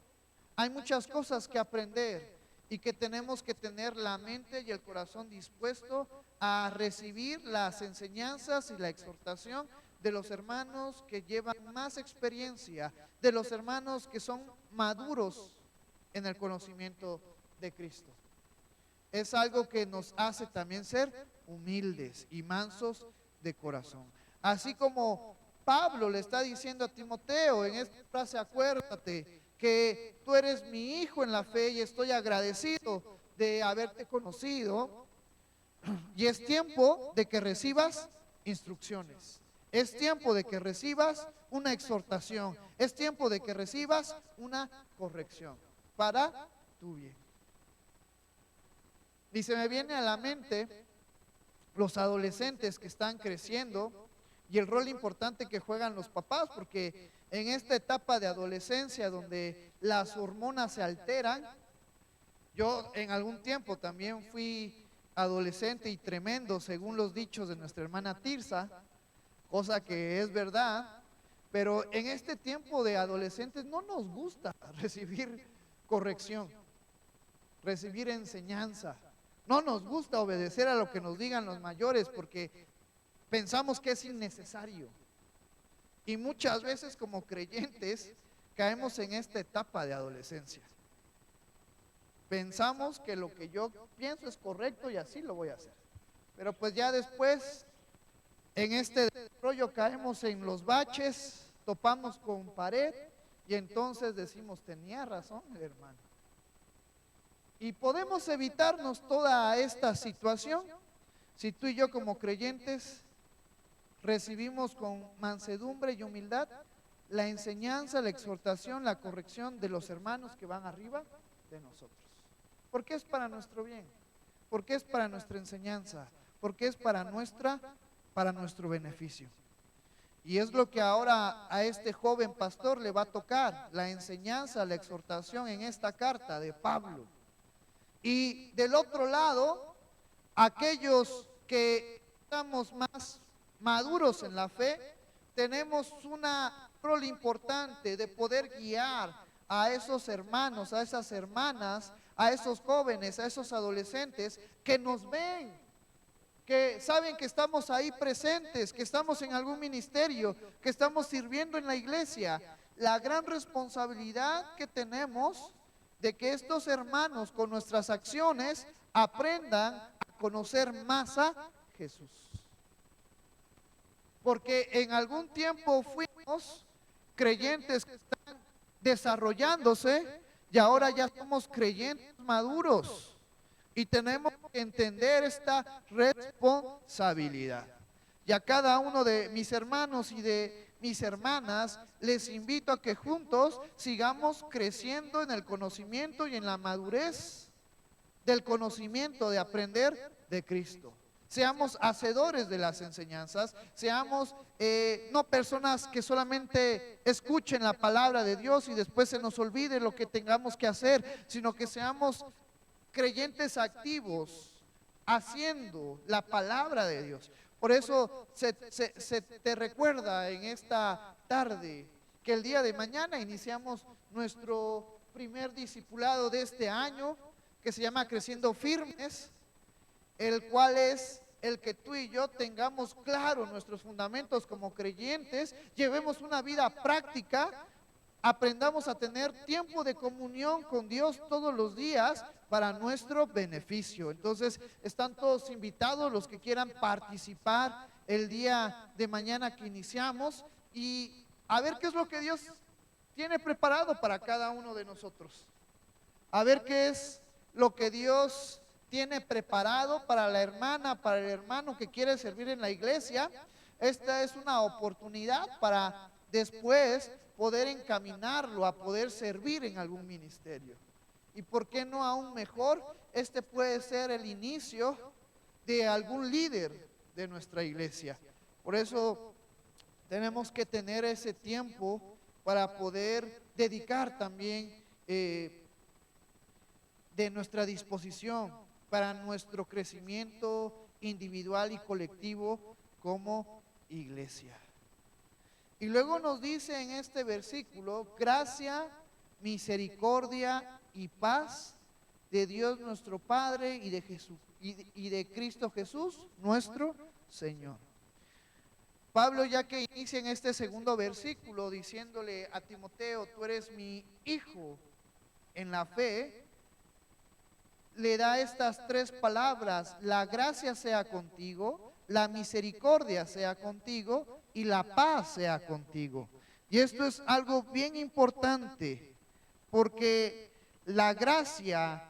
A: hay muchas cosas que aprender y que tenemos que tener la mente y el corazón dispuesto a recibir las enseñanzas y la exhortación de los hermanos que llevan más experiencia, de los hermanos que son maduros en el conocimiento de Cristo. Es algo que nos hace también ser humildes y mansos de corazón. Así como Pablo le está diciendo a Timoteo en esta frase, acuérdate que tú eres mi hijo en la fe y estoy agradecido de haberte conocido y es tiempo de que recibas instrucciones. Es tiempo de que recibas una exhortación. Es tiempo de que recibas una corrección para tu bien. Y se me viene a la mente los adolescentes que están creciendo y el rol importante que juegan los papás, porque en esta etapa de adolescencia donde las hormonas se alteran, yo en algún tiempo también fui adolescente y tremendo, según los dichos de nuestra hermana Tirsa, cosa que es verdad, pero en este tiempo de adolescentes no nos gusta recibir corrección, recibir enseñanza. No nos gusta obedecer a lo que nos digan los mayores porque pensamos que es innecesario. Y muchas veces como creyentes caemos en esta etapa de adolescencia. Pensamos que lo que yo pienso es correcto y así lo voy a hacer. Pero pues ya después en este desarrollo caemos en los baches, topamos con pared y entonces decimos, tenía razón el hermano. Y podemos evitarnos toda esta situación si tú y yo como creyentes recibimos con mansedumbre y humildad la enseñanza, la exhortación, la corrección de los hermanos que van arriba de nosotros. Porque es para nuestro bien, porque es para nuestra enseñanza, porque es para nuestro beneficio. Y es lo que ahora a este joven pastor le va a tocar, la enseñanza, la exhortación en esta carta de Pablo. Y del otro lado, aquellos que estamos más maduros en la fe, tenemos una rol importante de poder guiar a esos hermanos, a esas hermanas, a esos jóvenes, a esos adolescentes que nos ven, que saben que estamos ahí presentes, que estamos en algún ministerio, que estamos sirviendo en la iglesia. La gran responsabilidad que tenemos de que estos hermanos con nuestras acciones aprendan a conocer más a Jesús. Porque en algún tiempo fuimos creyentes que están desarrollándose y ahora ya somos creyentes maduros y tenemos que entender esta responsabilidad. Y a cada uno de mis hermanos y de mis hermanas, les invito a que juntos sigamos creciendo en el conocimiento y en la madurez del conocimiento, de aprender de Cristo. Seamos hacedores de las enseñanzas, seamos no personas que solamente escuchen la palabra de Dios y después se nos olvide lo que tengamos que hacer, sino que seamos creyentes activos, haciendo la palabra de Dios. Por eso se te recuerda en esta tarde que el día de mañana iniciamos nuestro primer discipulado de este año, que se llama Creciendo Firmes, el cual es el que tú y yo tengamos claro nuestros fundamentos como creyentes, llevemos una vida práctica, aprendamos a tener tiempo de comunión con Dios todos los días para nuestro beneficio. Entonces están todos invitados los que quieran participar el día de mañana que iniciamos y a ver qué es lo que Dios tiene preparado para cada uno de nosotros. A ver qué es lo que Dios tiene preparado para la hermana, para el hermano que quiere servir en la iglesia. Esta es una oportunidad para después poder encaminarlo a poder servir en algún ministerio. Y por qué no aún mejor, este puede ser el inicio de algún líder de nuestra iglesia. Por eso tenemos que tener ese tiempo para poder dedicar también de nuestra disposición para nuestro crecimiento individual y colectivo como iglesia. Y luego nos dice en este versículo, gracia, misericordia y paz de Dios nuestro Padre y de Jesús y de Cristo Jesús nuestro Señor. Pablo, ya que inicia en este segundo versículo diciéndole a Timoteo, tú eres mi hijo en la fe, le da estas tres palabras: la gracia sea contigo, la misericordia sea contigo y la paz sea contigo. Y esto es algo bien importante, porque la gracia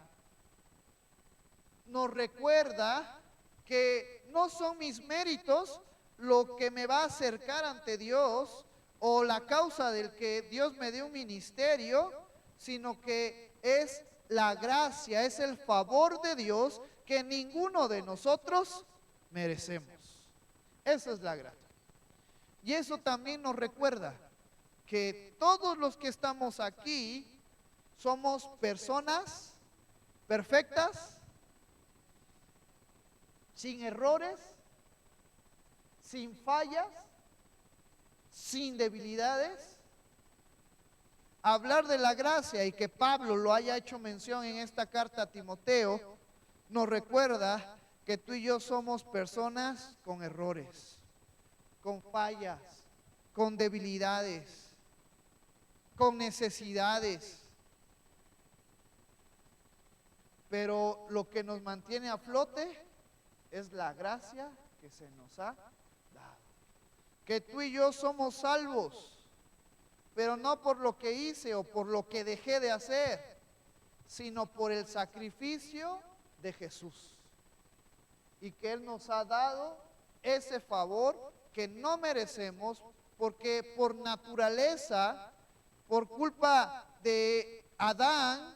A: nos recuerda que no son mis méritos lo que me va a acercar ante Dios o la causa del que Dios me dé un ministerio, sino que es la gracia, es el favor de Dios que ninguno de nosotros merecemos. Esa es la gracia. Y eso también nos recuerda que todos los que estamos aquí somos personas perfectas, sin errores, sin fallas, sin debilidades. Hablar de la gracia y que Pablo lo haya hecho mención en esta carta a Timoteo nos recuerda que tú y yo somos personas con errores, con fallas, con debilidades, con necesidades. Pero lo que nos mantiene a flote es la gracia que se nos ha dado. Que tú y yo somos salvos, pero no por lo que hice o por lo que dejé de hacer, sino por el sacrificio de Jesús. Y que Él nos ha dado ese favor que no merecemos, porque por naturaleza, por culpa de Adán,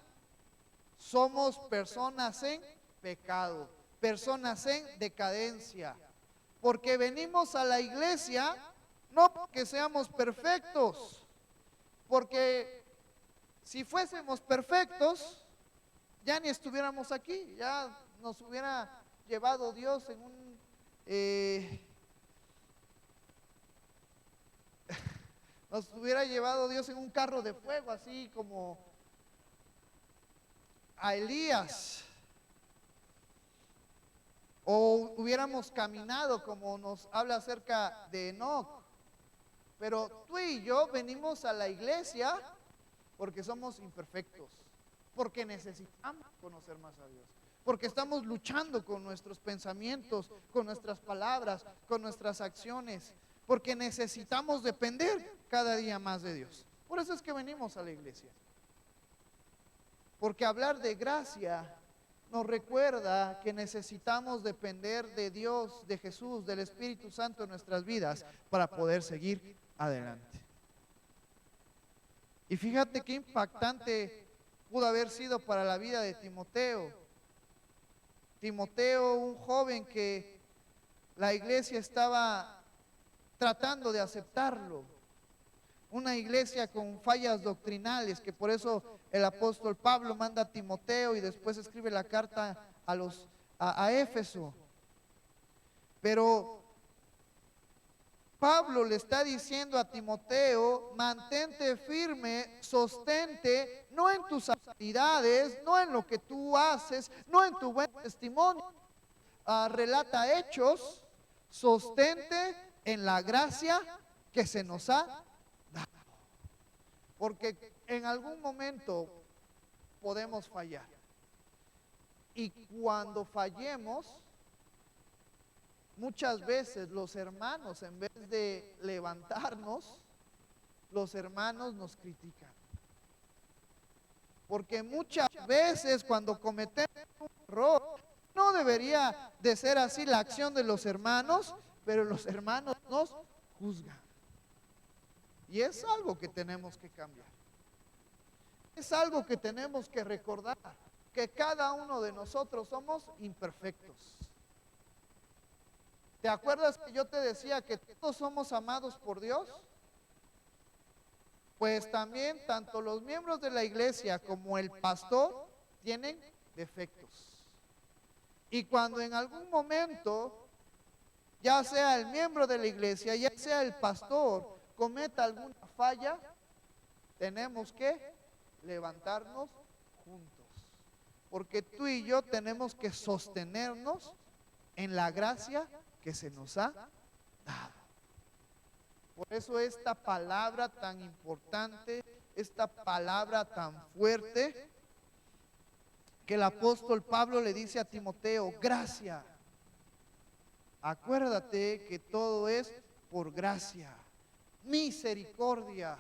A: somos personas en pecado, personas en decadencia. Porque venimos a la iglesia no porque seamos perfectos, porque si fuésemos perfectos, ya ni estuviéramos aquí, ya nos hubiera llevado Dios en un... nos hubiera llevado Dios en un carro de fuego, así como a Elías. O hubiéramos caminado como nos habla acerca de Enoc. Pero tú y yo venimos a la iglesia porque somos imperfectos, porque necesitamos conocer más a Dios, porque estamos luchando con nuestros pensamientos, con nuestras palabras, con nuestras acciones, porque necesitamos depender cada día más de Dios. Por eso es que venimos a la iglesia. Porque hablar de gracia nos recuerda que necesitamos depender de Dios, de Jesús, del Espíritu Santo en nuestras vidas para poder seguir adelante. Y fíjate qué impactante pudo haber sido para la vida de Timoteo. Timoteo, un joven que la iglesia estaba tratando de aceptarlo. Una iglesia con fallas doctrinales, que por eso el apóstol Pablo manda a Timoteo y después escribe la carta a Éfeso. Pero Pablo le está diciendo a Timoteo: mantente firme, sostente, no en tus habilidades, no en lo que tú haces, no en tu buen testimonio. Relata hechos, sostente en la gracia que se nos ha dado. Porque en algún momento podemos fallar. Y cuando fallemos, muchas veces los hermanos, en vez de levantarnos, los hermanos nos critican. Porque muchas veces cuando cometemos un error, no debería de ser así la acción de los hermanos, pero los hermanos nos juzgan. Y es algo que tenemos que cambiar. Es algo que tenemos que recordar, que cada uno de nosotros somos imperfectos. ¿Te acuerdas que yo te decía que todos somos amados por Dios? Pues también tanto los miembros de la iglesia como el pastor tienen defectos. Y cuando en algún momento, ya sea el miembro de la iglesia, ya sea el pastor, cometa alguna falla, tenemos que levantarnos juntos. Porque tú y yo tenemos que sostenernos en la gracia que se nos ha dado. Por eso esta palabra tan importante, esta palabra tan fuerte, que el apóstol Pablo le dice a Timoteo: gracia. Acuérdate que todo es por gracia, misericordia.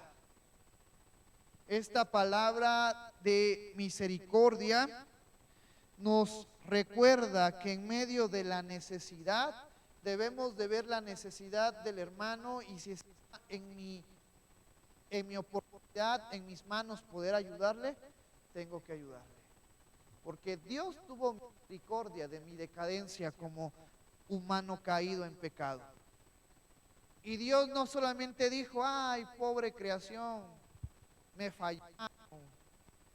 A: Esta palabra de misericordia nos recuerda que en medio de la necesidad debemos de ver la necesidad del hermano, y si está en mi oportunidad, en mis manos poder ayudarle, tengo que ayudarle. Porque Dios tuvo misericordia de mi decadencia como humano caído en pecado. Y Dios no solamente dijo, ay, pobre creación, me fallaron,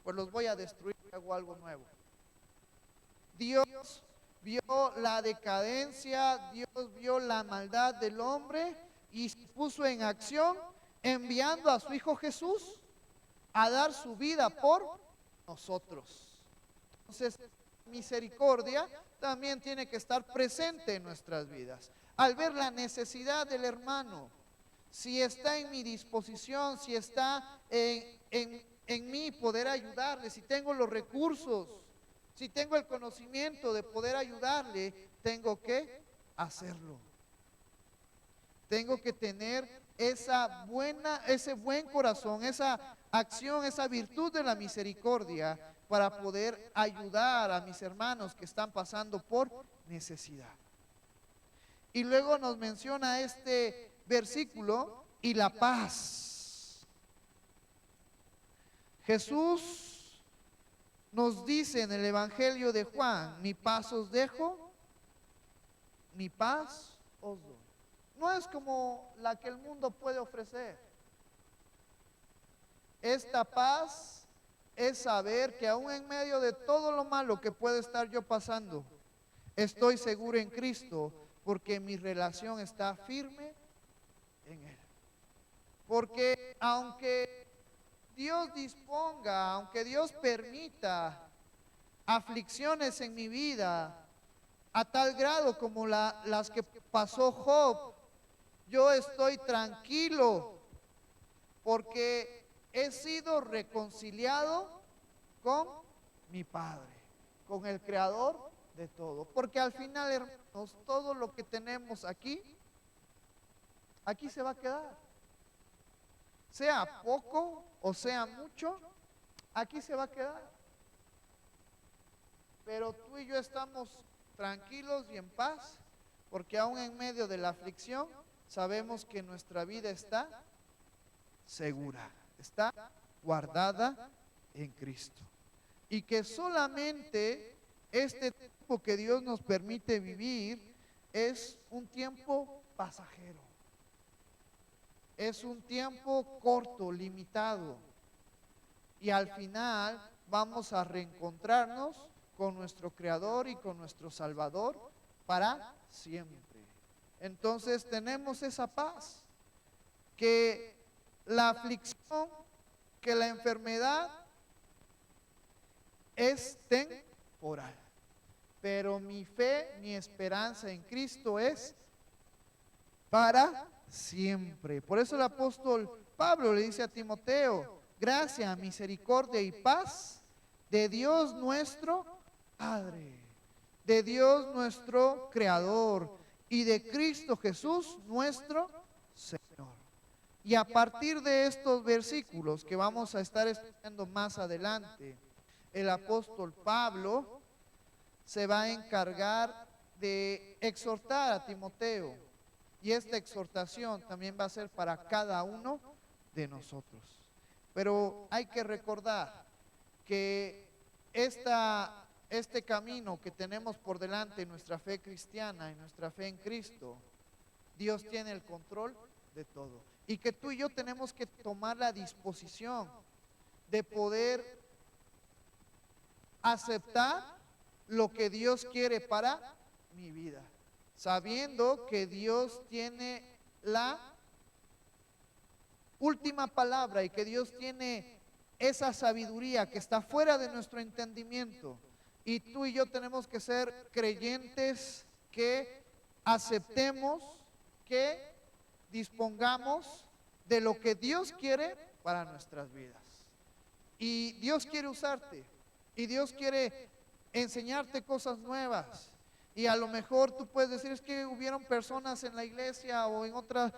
A: pues los voy a destruir, hago algo nuevo. Dios vio la decadencia, Dios vio la maldad del hombre y se puso en acción enviando a su Hijo Jesús a dar su vida por nosotros. Entonces, misericordia también tiene que estar presente en nuestras vidas. Al ver la necesidad del hermano, si está en mi disposición, si está en mí poder ayudarle, si tengo los recursos, si tengo el conocimiento de poder ayudarle, tengo que hacerlo. Tengo que tener ese buen corazón, esa acción, esa virtud de la misericordia para poder ayudar a mis hermanos que están pasando por necesidad. Y luego nos menciona este versículo, y la paz. Jesús nos dice en el Evangelio de Juan, mi paz os dejo, mi paz os doy. No es como la que el mundo puede ofrecer. Esta paz es saber que aún en medio de todo lo malo que puede estar yo pasando, estoy seguro en Cristo, porque mi relación está firme en Él. Porque aunque Dios disponga, aunque Dios permita aflicciones en mi vida, a tal grado como las que pasó Job, yo estoy tranquilo, porque he sido reconciliado con mi Padre, con el Creador de todo. Porque al final, hermanos, todo lo que tenemos aquí se va a quedar. Sea poco o sea mucho, aquí se va a quedar. Pero tú y yo estamos tranquilos y en paz, porque aún en medio de la aflicción sabemos que nuestra vida está segura, está guardada en Cristo. Y que solamente este tiempo que Dios nos permite vivir es un tiempo pasajero. Es un tiempo corto, limitado. Y al final vamos a reencontrarnos con nuestro Creador y con nuestro Salvador para siempre. Entonces tenemos esa paz, que la aflicción, que la enfermedad es temporal, pero mi fe, mi esperanza en Cristo es para siempre. Por eso el apóstol Pablo le dice a Timoteo, gracia, misericordia y paz de Dios nuestro Padre, de Dios nuestro Creador y de Cristo Jesús nuestro Señor. Y a partir de estos versículos que vamos a estar estudiando más adelante, el apóstol Pablo se va a encargar de exhortar a Timoteo. Y esta exhortación también va a ser para cada uno de nosotros. Pero hay que recordar que este camino que tenemos por delante, nuestra fe cristiana y nuestra fe en Cristo, Dios tiene el control de todo. Y que tú y yo tenemos que tomar la disposición de poder aceptar lo que Dios quiere para mi vida, sabiendo que Dios tiene la última palabra y que Dios tiene esa sabiduría que está fuera de nuestro entendimiento. Y tú y yo tenemos que ser creyentes que aceptemos, que dispongamos de lo que Dios quiere para nuestras vidas. Y Dios quiere usarte, y Dios quiere enseñarte cosas nuevas. Y a lo mejor tú puedes decir, es que hubieron personas en la iglesia o en otros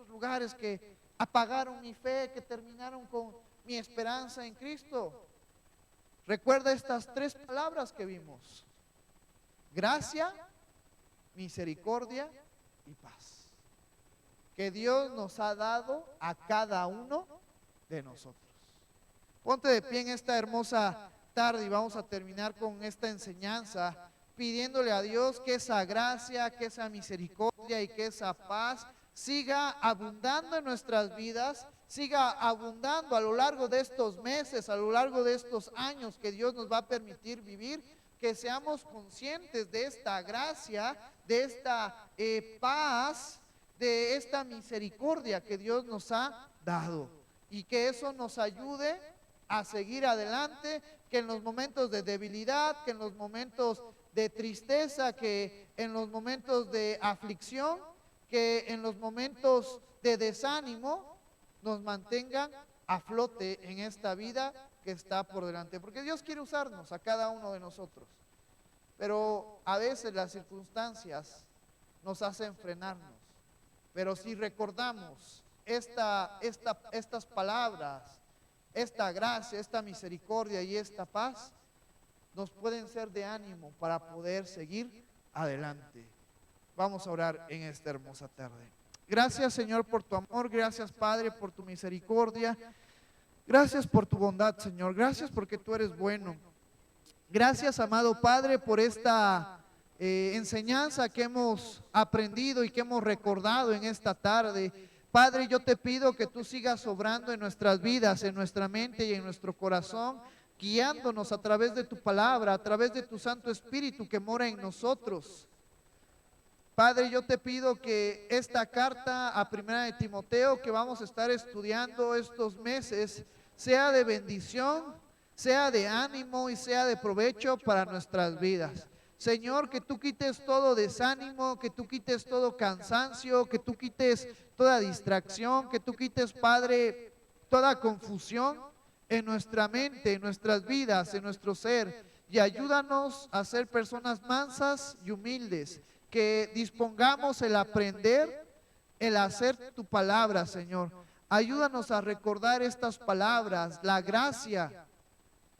A: lugares que apagaron mi fe, que terminaron con mi esperanza en Cristo. Recuerda estas tres palabras que vimos: gracia, misericordia y paz que Dios nos ha dado a cada uno de nosotros. Ponte de pie en esta hermosa tarde y vamos a terminar con esta enseñanza pidiéndole a Dios que esa gracia, que esa misericordia y que esa paz siga abundando en nuestras vidas, siga abundando a lo largo de estos meses, a lo largo de estos años que Dios nos va a permitir vivir, que seamos conscientes de esta gracia, de esta paz, de esta misericordia que Dios nos ha dado, y que eso nos ayude a seguir adelante, que en los momentos de debilidad, que en los momentos de tristeza, que en los momentos de aflicción, que en los momentos de desánimo nos mantengan a flote en esta vida que está por delante, porque Dios quiere usarnos a cada uno de nosotros, pero a veces las circunstancias nos hacen frenarnos. Pero si recordamos estas palabras, esta gracia, esta misericordia y esta paz, nos pueden ser de ánimo para poder seguir adelante. Vamos a orar en esta hermosa tarde. Gracias, Señor, por tu amor. Gracias, Padre, por tu misericordia. Gracias por tu bondad, Señor. Gracias porque tú eres bueno. Gracias, amado Padre, por esta enseñanza que hemos aprendido y que hemos recordado en esta tarde. Padre, yo te pido que tú sigas obrando en nuestras vidas, en nuestra mente y en nuestro corazón, guiándonos a través de tu palabra, a través de tu Santo Espíritu que mora en nosotros. Padre, yo te pido que esta carta a Primera de Timoteo que vamos a estar estudiando estos meses sea de bendición, sea de ánimo y sea de provecho para nuestras vidas. Señor, que tú quites todo desánimo, que tú quites todo cansancio, que tú quites toda distracción, que tú quites, Padre, toda confusión en nuestra mente, en nuestras vidas, en nuestro ser, y ayúdanos a ser personas mansas y humildes, que dispongamos el aprender, el hacer tu palabra, Señor. Ayúdanos a recordar estas palabras, la gracia,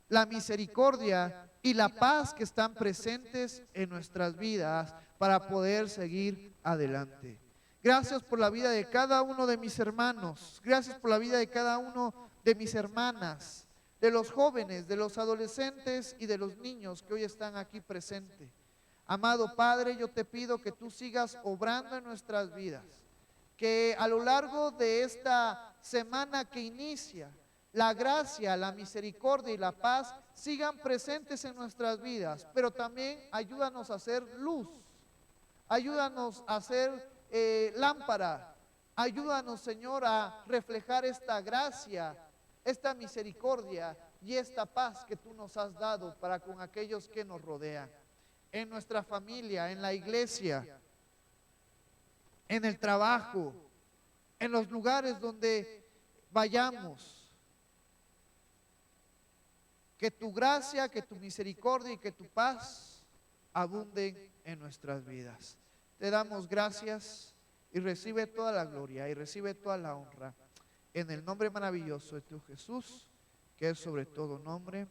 A: la misericordia y la paz que están presentes en nuestras vidas para poder seguir adelante. Gracias por la vida de cada uno de mis hermanos. Gracias por la vida de cada uno de mis hermanas, de los jóvenes, de los adolescentes y de los niños que hoy están aquí presentes. Amado Padre, yo te pido que tú sigas obrando en nuestras vidas, que a lo largo de esta semana que inicia, la gracia, la misericordia y la paz sigan presentes en nuestras vidas, pero también ayúdanos a hacer luz, ayúdanos a hacer lámpara, ayúdanos, Señor, a reflejar esta gracia, esta misericordia y esta paz que tú nos has dado para con aquellos que nos rodean, en nuestra familia, en la iglesia, en el trabajo, en los lugares donde vayamos. Que tu gracia, que tu misericordia y que tu paz abunden en nuestras vidas. Te damos gracias y recibe toda la gloria y recibe toda la honra. En el nombre maravilloso de tu Jesús, que es sobre todo nombre.